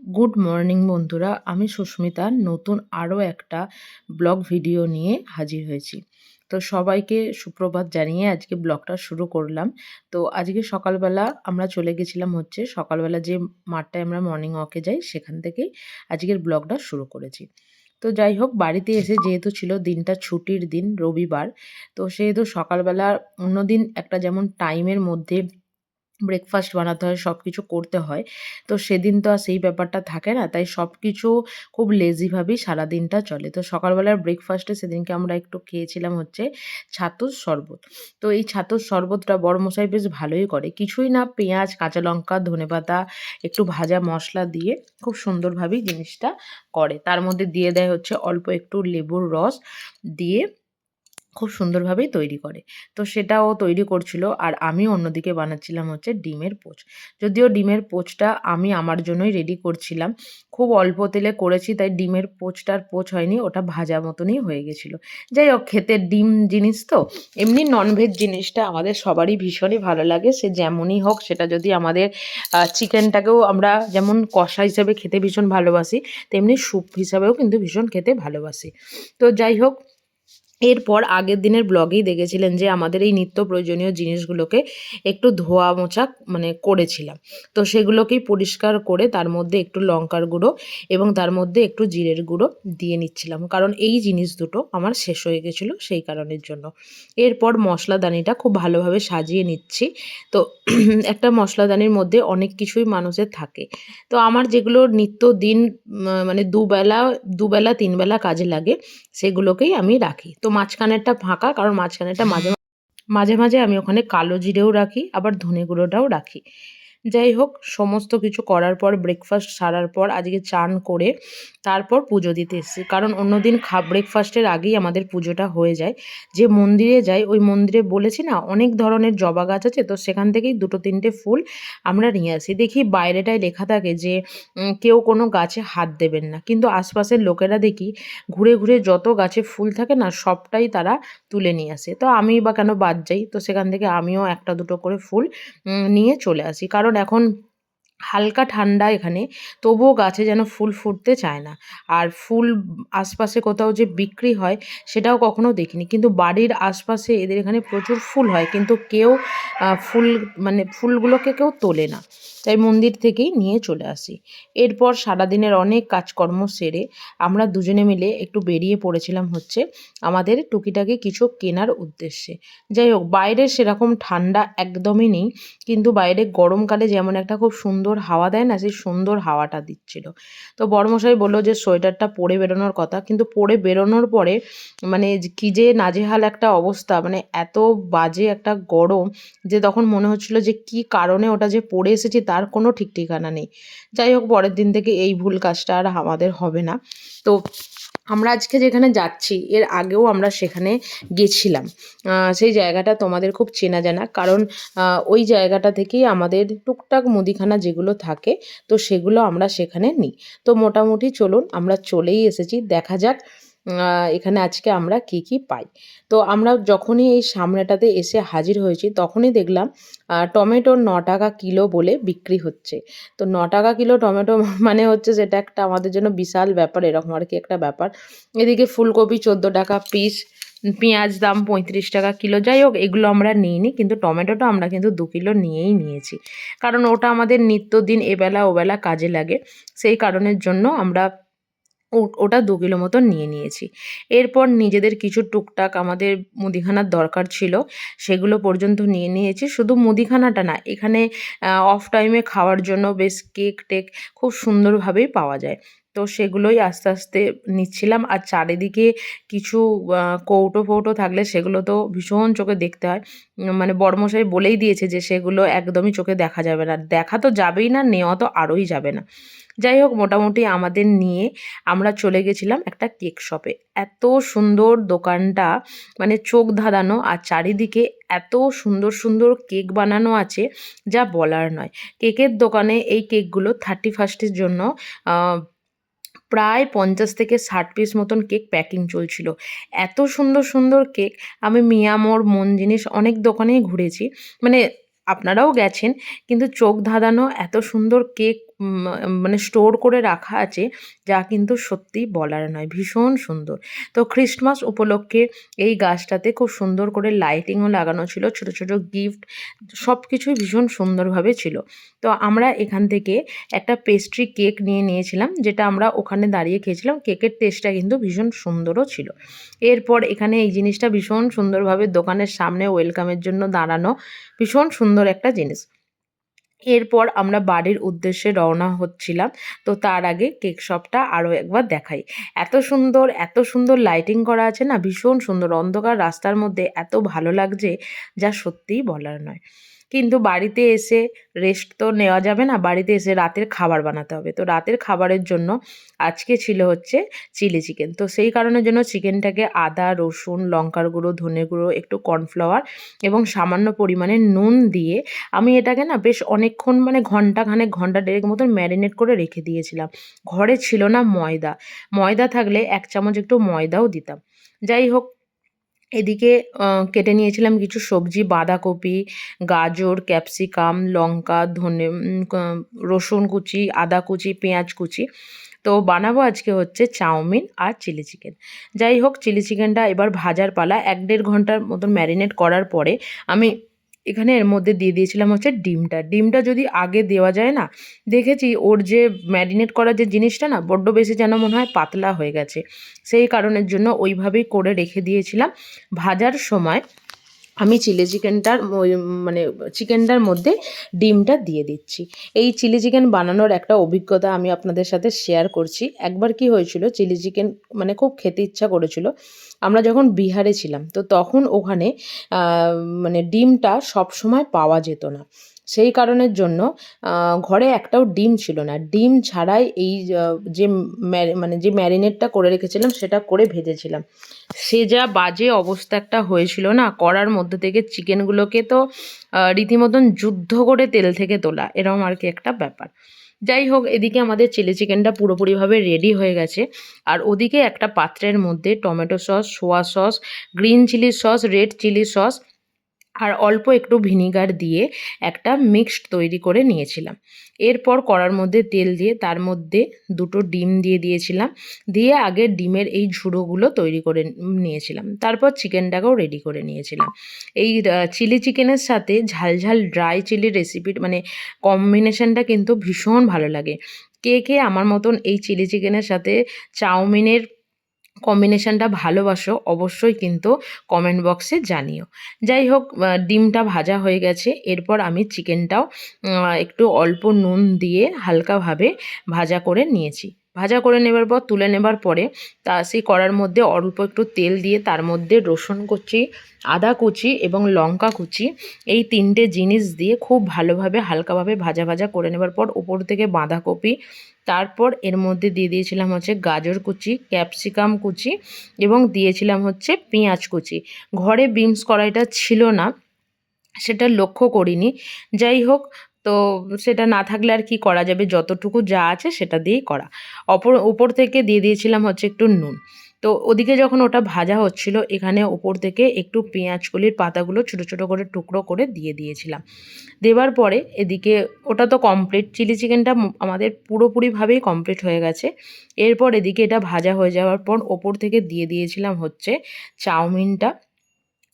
Good morning বন্ধুরা, আমি সুস্মিতা নতুন আরও একটা ব্লগ ভিডিও নিয়ে হাজির হয়েছি। তো সবাইকে সুপ্রভাত জানিয়ে আজকে ব্লগটা শুরু করলাম। তো আজকে সকালবেলা আমরা চলে গেছিলাম সকালবেলা যে মাঠটায় আমরা মর্নিং ওয়াকে যাই সেখান থেকেই আজকের ব্লগটা শুরু করেছি। তো যাই হোক, বাড়িতে এসে যেহেতু ছিল দিনটা ছুটির দিন, রবিবার, তো সেহেতু সকালবেলা অন্যদিন একটা যেমন টাইমের মধ্যে ব্রেকফাস্ট বানাতে হয়, সব কিছু করতে হয়। তো সেদিন তো আর সেই ব্যাপারটা থাকে না। তাই সব কিছু খুব লেজিভাবেই সারাদিনটা চলে। তো সকালবেলার ব্রেকফাস্টে সেদিনকে আমরা একটু খেয়েছিলাম ছাতুর শরবত। তো এই ছাতুর শরবতটা বড়মশাই বেশ ভালোই করে। কিছুই না, পেঁয়াজ, কাঁচা লঙ্কা, ধনেপাতা, একটু ভাজা মসলা দিয়ে খুব সুন্দরভাবেই জিনিসটা করে। তার মধ্যে দিয়ে দেয় অল্প একটু লেবুর রস দিয়ে খুব সুন্দরভাবেই তৈরি করে। তো সেটা ও তৈরি করছিল আর আমি অন্যদিকে বানাচ্ছিলাম ডিমের পোচ। যদিও ডিমের পোচটা আমি আমার জন্যই রেডি করছিলাম। খুব অল্প তেলে করেছি তাই ডিমের পোচটার পোচ হয়নি, ওটা ভাজা মতনই হয়ে গেছিলো। যাই হোক, খেতে ডিম জিনিস তো, এমনি ননভেজ জিনিসটা আমাদের সবারই ভীষণই ভালো লাগে। সে যেমনই হোক, সেটা যদি আমাদের চিকেনটাকেও আমরা যেমন কষা হিসাবে খেতে ভীষণ ভালোবাসি, তেমনি স্যুপ হিসাবেও কিন্তু ভীষণ খেতে ভালোবাসি। তো যাই হোক, এরপর আগের দিনের ব্লগেই দেখেছিলেন যে আমাদের এই নিত্য প্রয়োজনীয় জিনিসগুলোকে একটু ধোয়া মোছা করেছিলাম। তো সেগুলোকেই পরিষ্কার করে তার মধ্যে একটু লঙ্কার গুঁড়ো এবং তার মধ্যে একটু জিরের গুঁড়ো দিয়ে নিচ্ছিলাম, কারণ এই জিনিস দুটো আমার শেষ হয়ে গেছিলো সেই কারণের জন্য। এরপর মশলাদানিটা খুব ভালোভাবে সাজিয়ে নিচ্ছি। তো একটা মশলাদানির মধ্যে অনেক কিছুই মানুষের থাকে। তো আমার যেগুলো নিত্যদিন মানে দুবেলা তিনবেলা কাজে লাগে, সেগুলোকেই আমি রাখি। তো মাঝখানেরটা ফাঁকা, কারণ মাঝখানেরটা মাঝে মাঝে মাঝে আমি ওখানে কালো জিরেও রাখি, আবার ধনে গুঁড়োটাও রাখি। যাই হোক, সমস্ত কিছু করার পর, ব্রেকফাস্ট সারার পর আজকে চান করে তারপর পুজো দিতে এসেছি, কারণ অন্যদিন ব্রেকফাস্টের আগেই আমাদের পুজোটা হয়ে যায়। যে মন্দিরে যাই, ওই মন্দিরে বলেছি না অনেক ধরনের জবা গাছ আছে, তো সেখান থেকেই দুটো তিনটে ফুল আমরা নিয়ে আসি। দেখি বাইরেটায় লেখা থাকে যে কেউ কোনো গাছে হাত দেবেন না, কিন্তু আশপাশের লোকেরা দেখি ঘুরে ঘুরে যত গাছে ফুল থাকে না সবটাই তারা তুলে নিয়ে আসে। তো আমি বা কেন বাদ যাই? তো সেখান থেকে আমিও একটা দুটো করে ফুল নিয়ে চলে আসি, কারণ এখন হালকা ঠান্ডা এখানে, তবুও গাছে যেন ফুল ফুটতে চায় না। আর ফুল আশপাশে কোথাও যে বিক্রি হয় সেটাও কখনো দেখিনি, কিন্তু বাড়ির আশপাশে এদের এখানে প্রচুর ফুল হয়, কিন্তু কেউ ফুল মানে ফুলগুলোকে কেউ তোলে না। তাই মন্দির থেকেই নিয়ে চলে আসি। এরপর সারাদিনের অনেক কাজকর্ম সেরে আমরা দুজনে মিলে একটু বেরিয়ে পড়েছিলাম আমাদের টুকিটাকি কিছু কেনার উদ্দেশ্যে। যাই হোক, বাইরে সেরকম ঠান্ডা একদমই নেই, কিন্তু বাইরে গরমকালে যেমন একটা খুব সুন্দর হাওয়া দেয় না, সেই সুন্দর হাওয়াটা দিচ্ছিল। তো বড়মশাই বলল যে সোয়েটারটা পরে বেরোনোর কথা, কিন্তু পরে বেরোনোর পরে মানে কী যে নাজেহাল একটা অবস্থা, মানে এত বাজে একটা গরম যে তখন মনে হচ্ছিল যে কী কারণে ওটা যে পরে এসেছি তার কোনো ঠিক ঠিকানা নেই। যাই হোক, পরের দিন থেকে এই ভুল কাজটা আর আমাদের হবে না। তো আমরা আজকে যেখানে যাচ্ছি, এর আগেও আমরা সেখানে গেছিলাম। সেই জায়গাটা তোমাদের খুব চেনা জানা, কারণ ওই জায়গাটা থেকেই আমাদের টুকটাক মুদিখানা যেগুলো থাকে, তো সেগুলো আমরা সেখানে নিই। তো মোটামুটি চলুন, আমরা চলেই এসেছি। দেখা যাক এখানে আজকে আমরা কি কি পাই। তো আমরা যখনই এই সামনেটাতে এসে হাজির হয়েছি, তখনই দেখলাম টমেটো ৯ টাকা কিলো বলে বিক্রি হচ্ছে। তো ৯ টাকা কিলো টমেটো মানে সেটা একটা আমাদের জন্য বিশাল ব্যাপার, এরকম আর কি একটা ব্যাপার। এদিকে ফুলকপি ১৪ টাকা পিস, পেঁয়াজ দাম ৩৫ টাকা কিলো। যাই হোক, এগুলো আমরা নিইনি, কিন্তু টমেটোটা আমরা কিন্তু ২ কিলো নিয়েই নিয়েছি, কারণ ওটা আমাদের নিত্যদিন এবেলা ওবেলা কাজে লাগে। সেই কারণের জন্য আমরা ওটা ২ কিলো মতন নিয়ে নিয়েছি। এরপর নিজেদের কিছু টুকটাক আমাদের মুদিখানার দরকার ছিল, সেগুলো পর্যন্ত নিয়ে নিয়েছি। শুধু মুদিখানাটা না, এখানে অফ টাইমে খাওয়ার জন্য বেশ কেক টেক খুব সুন্দরভাবেই পাওয়া যায়। তো সেগুলোই আস্তে আস্তে নিচ্ছিলাম। আর চারিদিকে কিছু কৌটো ফৌটো থাকলে সেগুলো তো ভীষণ চোখে দেখতে হয়। মানে বড়মশাই বলেই দিয়েছে যে সেগুলো একদমই চোখে দেখা যাবে না। দেখা তো যাবেই না, নেওয়া তো আরোই যাবে না। যাই হোক, মোটামুটি আমাদের নিয়ে আমরা চলে গেছিলাম একটা কেক শপে। এত সুন্দর দোকানটা, মানে চোখ ধাঁধানো, আর চারিদিকে এত সুন্দর সুন্দর কেক বানানো আছে যা বলার নয়। কেকের দোকানে এই কেকগুলো 31st এর জন্য প্রায় ৫০ থেকে ৬০ পিস মতন কেক প্যাকিং চলছিল। এত সুন্দর সুন্দর কেক, আমি মিয়ামোর, মন জিনিস অনেক দোকানেই ঘুরেছি, মানে আপনারাও গেছেন, কিন্তু চোখ ধাঁধানো এত সুন্দর কেক মানে স্টোর করে রাখা আছে, যা কিন্তু সত্যিই বলার নয়, ভীষণ সুন্দর। তো ক্রিসমাস উপলক্ষে এই গাছটাতে খুব সুন্দর করে লাইটিংও লাগানো ছিল, ছোট ছোট গিফট সব কিছুই ভীষণ সুন্দরভাবে ছিল। তো আমরা এখান থেকে একটা পেস্ট্রি কেক নিয়েছিলাম, যেটা আমরা ওখানে দাঁড়িয়ে খেয়েছিলাম। কেকের টেস্টটা কিন্তু ভীষণ সুন্দরও ছিল। এরপর এখানে এই জিনিসটা ভীষণ সুন্দরভাবে দোকানের সামনে ওয়েলকামের জন্য দাঁড়ানো, ভীষণ সুন্দর একটা জিনিস। এরপর আমরা বাড়ির উদ্দেশ্যে রওনা হচ্ছিলাম। তো তার আগে কেক শপটা আরও একবার দেখাই। এত সুন্দর লাইটিং করা আছে না, ভীষণ সুন্দর। অন্ধকার রাস্তার মধ্যে এত ভালো লাগছে, যা সত্যিই বলার নয়। কিন্তু বাড়িতে এসে রেস্ট তো নেওয়া যাবে না, বাড়িতে এসে রাতের খাবার বানাতে হবে। তো রাতের খাবারের জন্য আজকে ছিল হচ্ছে চিলি চিকেন। তো সেই কারণের জন্য চিকেনটাকে আদা, রসুন, লঙ্কার গুঁড়ো, ধনে গুঁড়ো, একটু কর্নফ্লাওয়ার এবং সামান্য পরিমাণে নুন দিয়ে আমি এটাকে না বেশ অনেকক্ষণ, মানে ঘন্টা দেড়েক মতন ম্যারিনেট করে রেখে দিয়েছিলাম। ঘরে ছিল না ময়দা। ময়দা থাকলে ১ চামচ একটু ময়দাও দিতাম। যাই হোক, এদিকে কেটে নিয়েছিলাম কিছু সবজি, বাঁধাকপি, গাজর, ক্যাপসিকাম, লঙ্কা, ধনে রসুন কুচি, আদা কুচি, পেঁয়াজ কুচি। তো বানাবো আজকে হচ্ছে চাউমিন আর চিলি চিকেন। যাই হোক, চিলি চিকেনটা এবার ভাজার পালা। ১-১.৫ ঘন্টার মতন ম্যারিনেট করার পরে আমি এখানে এর মধ্যে দিয়ে দিয়েছিলাম হচ্ছে ডিমটা। ডিমটা যদি আগে দেওয়া যায় না, দেখেছি ওর যে ম্যারিনেট করার যে জিনিসটা না, বড্ড বেশি যেন মনে হয় পাতলা হয়ে গেছে। সেই কারণের জন্য ওইভাবেই করে রেখে দিয়েছিলাম। ভাজার সময় আমি চিলি চিকেনটার মানে চিকেনটার মধ্যে ডিমটা দিয়ে দিচ্ছি। এই চিলি চিকেন বানানোর একটা অভিজ্ঞতা আমি আপনাদের সাথে শেয়ার করছি। একবার কি হয়েছিল, চিলি চিকেন মানে খুব খেতে ইচ্ছা করেছিল। আমরা যখন বিহারে ছিলাম, তো তখন ওখানে মানে ডিমটা সবসময় পাওয়া যেত না। সেই কারণের জন্য ঘরে একটাও ডিম ছিল না। ডিম ছাড়াই এই যে মানে যে ম্যারিনেটটা করে রেখেছিলাম সেটা করে ভেজেছিলাম। সে যা বাজে অবস্থা একটা হয়েছিল না, কড়ার মধ্যে থেকে চিকেনগুলোকে তো রীতিমতন যুদ্ধ করে তেল থেকে তোলা, এরকম আর কি একটা ব্যাপার। যাই হোক, এদিকে আমাদের চিলি চিকেনটা পুরোপুরিভাবে রেডি হয়ে গেছে। আর ওদিকে একটা পাত্রের মধ্যে tomato sauce, soya sauce, green chilli sauce, red chilli sauce আর অল্প একটু ভিনিগার দিয়ে একটা মিক্সড তৈরি করে নিয়েছিলাম। এরপর কড়ার মধ্যে তেল দিয়ে তার মধ্যে 2টো ডিম দিয়ে দিয়েছিলাম। দিয়ে আগে ডিমের এই ঝুড়োগুলো তৈরি করে নিয়েছিলাম। তারপর চিকেনটাকেও রেডি করে নিয়েছিলাম। এই চিলি চিকেনের সাথে ঝাল ঝাল ড্রাই চিলি রেসিপির মানে কম্বিনেশনটা কিন্তু ভীষণ ভালো লাগে। কে কে আমার মতন এই চিলি চিকেনের সাথে চাউমিনের কম্বিনেশনটা ভালোবাসো, অবশ্যই কিন্তু কমেন্ট বক্সে জানিও। যাই হোক, ডিমটা ভাজা হয়ে গেছে। এরপর আমি চিকেনটাও একটু অল্প নুন দিয়ে হালকাভাবে ভাজা করে নিয়েছি। ভাজা করে নেবার পর তুলে নেবার পরে সেই কড়ার মধ্যে অল্প একটু তেল দিয়ে তার মধ্যে রসুন কুচি, আদা কুচি এবং লঙ্কা কুচি, এই 3টে জিনিস দিয়ে খুব ভালোভাবে হালকাভাবে ভাজা করে নেবার পর উপর থেকে বাঁধাকপি, তারপর এর মধ্যে দিয়ে দিয়েছিলাম হচ্ছে গাজর কুচি, ক্যাপসিকাম কুচি এবং দিয়েছিলাম হচ্ছে পেঁয়াজ কুচি। ঘরে বিনস কড়াইটা ছিল না, সেটা লক্ষ্য করিনি। যাই হোক, তো সেটা না থাকলে আর কি করা যাবে, যতটুকু যা আছে সেটা দিয়েই করা। উপর থেকে দিয়ে দিয়েছিলাম হচ্ছে একটু নুন। তো ওদিকে যখন ওটা ভাজা হচ্ছিল, এখানে ওপর থেকে একটু পেঁয়াজকলির পাতাগুলো ছোটো ছোটো করে টুকরো করে দিয়ে দিয়েছিলাম। দেওয়ার পরে এদিকে ওটা তো কমপ্লিট, চিলি চিকেনটা আমাদের পুরোপুরিভাবেই কমপ্লিট হয়ে গেছে। এরপর এদিকে এটা ভাজা হয়ে যাওয়ার পর ওপর থেকে দিয়ে দিয়েছিলাম হচ্ছে চাউমিনটা,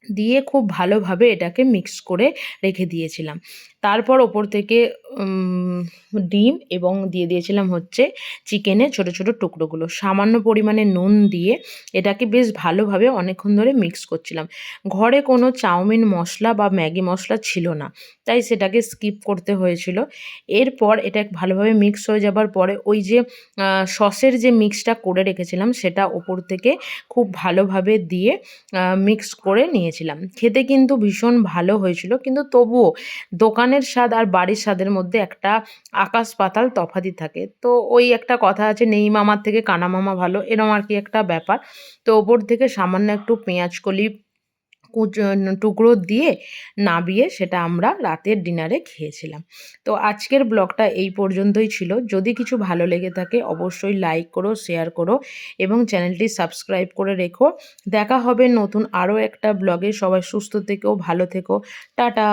দিয়ে খুব ভালোভাবে এটাকে মিক্স করে রেখে দিয়েছিলাম। তারপর ওপর থেকে ডিম এবং দিয়ে দিয়েছিলাম হচ্ছে চিকেনের ছোটো ছোটো টুকরোগুলো। সামান্য পরিমাণে নুন দিয়ে এটাকে বেশ ভালোভাবে অনেকক্ষণ ধরে মিক্স করছিলাম। ঘরে কোনো চাউমিন মশলা বা ম্যাগি মশলা ছিল না, তাই সেটাকে স্কিপ করতে হয়েছিল। এরপর এটা ভালোভাবে মিক্স হয়ে যাবার পরে ওই যে সসের যে মিক্সটা করে রেখেছিলাম সেটা ওপর থেকে খুব ভালোভাবে দিয়ে মিক্স করে নিয়েছিলাম। খেতে কিন্তু ভীষণ ভালো হয়েছিল, কিন্তু তবুও দোকানের স্বাদ আর বাড়ির স্বাদের মধ্যে একটা আকাশ পাতাল তফাতই থাকে। তো ওই একটা কথা আছে, নেই মামার থেকে কানা মামা ভালো, এরম আর কি একটা ব্যাপার। তো ওপর থেকে সামান্য একটু পেঁয়াজকলি টুকরো দিয়ে নাবিয়ে সেটা আমরা রাতের ডিনারে খেয়েছিলাম। তো আজকের ব্লগটা এই পর্যন্তই ছিল। যদি কিছু ভালো লেগে থাকে অবশ্যই লাইক করো, শেয়ার করো এবং চ্যানেলটি সাবস্ক্রাইব করে রেখো। দেখা হবে নতুন আরও একটা ব্লগে। সবাই সুস্থ থেকো, ভালো থেকো, টাটা।